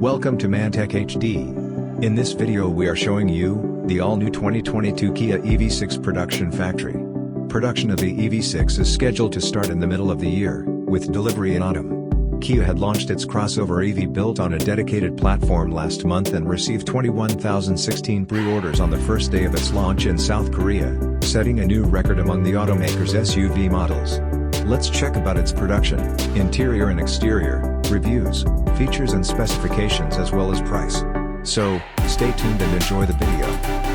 Welcome to Mantech HD. In this video we are showing you the all-new 2022 Kia EV6 Production Factory. Production of the EV6 is scheduled to start in the middle of the year, with delivery in autumn. Kia had launched its crossover EV built on a dedicated platform last month and received 21,016 pre-orders on the first day of its launch in South Korea, setting a new record among the automaker's SUV models. Let's check about its production, interior and exterior, reviews, features and specifications as well as price. So, stay tuned and enjoy the video.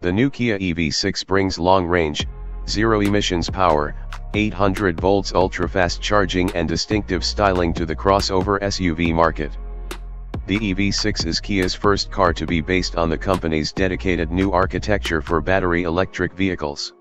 The new Kia EV6 brings long-range, zero-emissions power, 800 volts ultra-fast charging and distinctive styling to the crossover SUV market. The EV6 is Kia's first car to be based on the company's dedicated new architecture for battery electric vehicles.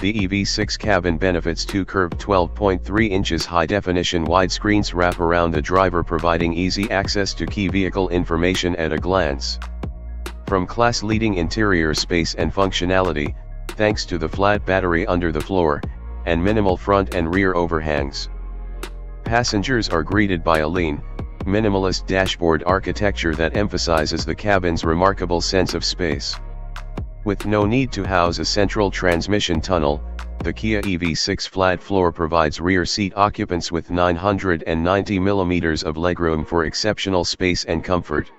The EV6 cabin benefits two curved 12.3 inches high-definition widescreens wrap around the driver, providing easy access to key vehicle information at a glance. From class-leading interior space and functionality, thanks to the flat battery under the floor, and minimal front and rear overhangs. Passengers are greeted by a lean, minimalist dashboard architecture that emphasizes the cabin's remarkable sense of space. With no need to house a central transmission tunnel, The Kia EV6 flat floor provides rear seat occupants with 990 mm of legroom for exceptional space and comfort.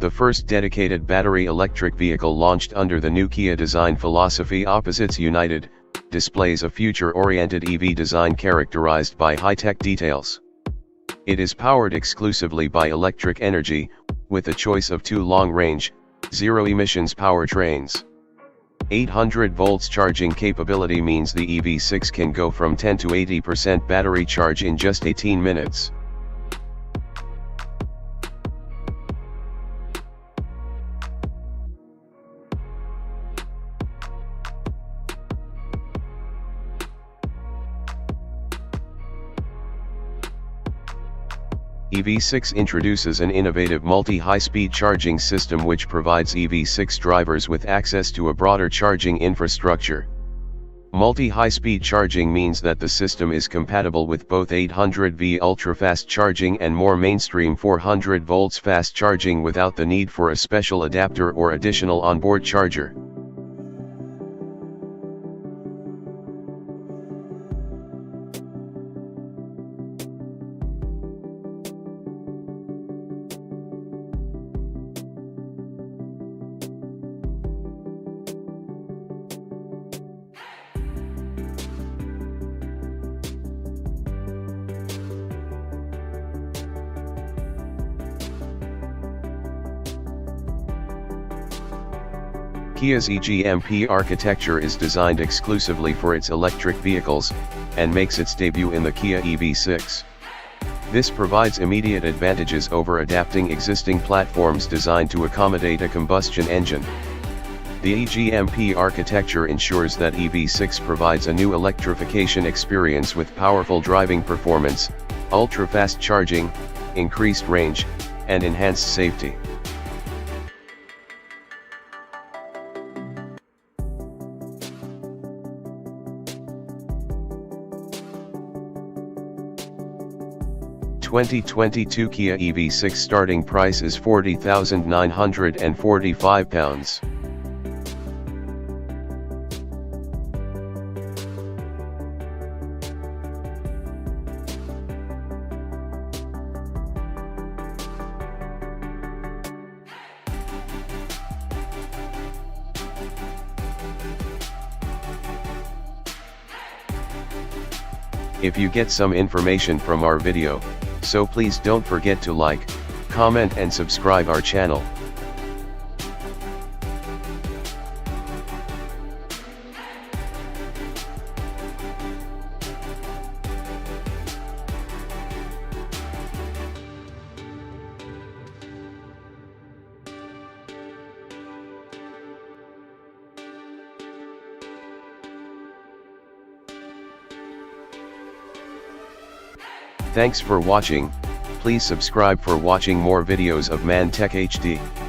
The first dedicated battery electric vehicle launched under the new Kia design philosophy, Opposites United, displays a future-oriented EV design characterized by high-tech details. It is powered exclusively by electric energy, with a choice of two long-range, zero-emissions powertrains. 800 volts charging capability means the EV6 can go from 10 to 80% battery charge in just 18 minutes. EV6 introduces an innovative multi-high-speed charging system which provides EV6 drivers with access to a broader charging infrastructure. Multi-high-speed charging means that the system is compatible with both 800V ultra-fast charging and more mainstream 400 volts fast charging without the need for a special adapter or additional onboard charger. Kia's EGMP architecture is designed exclusively for its electric vehicles, and makes its debut in the Kia EV6. This provides immediate advantages over adapting existing platforms designed to accommodate a combustion engine. The EGMP architecture ensures that EV6 provides a new electrification experience with powerful driving performance, ultra-fast charging, increased range, and enhanced safety. The 2022 Kia EV6 starting price is £40,945. If you get some information from our video, so please don't forget to like, comment and subscribe our channel. Thanks for watching. Please subscribe for watching more videos of ManTech HD.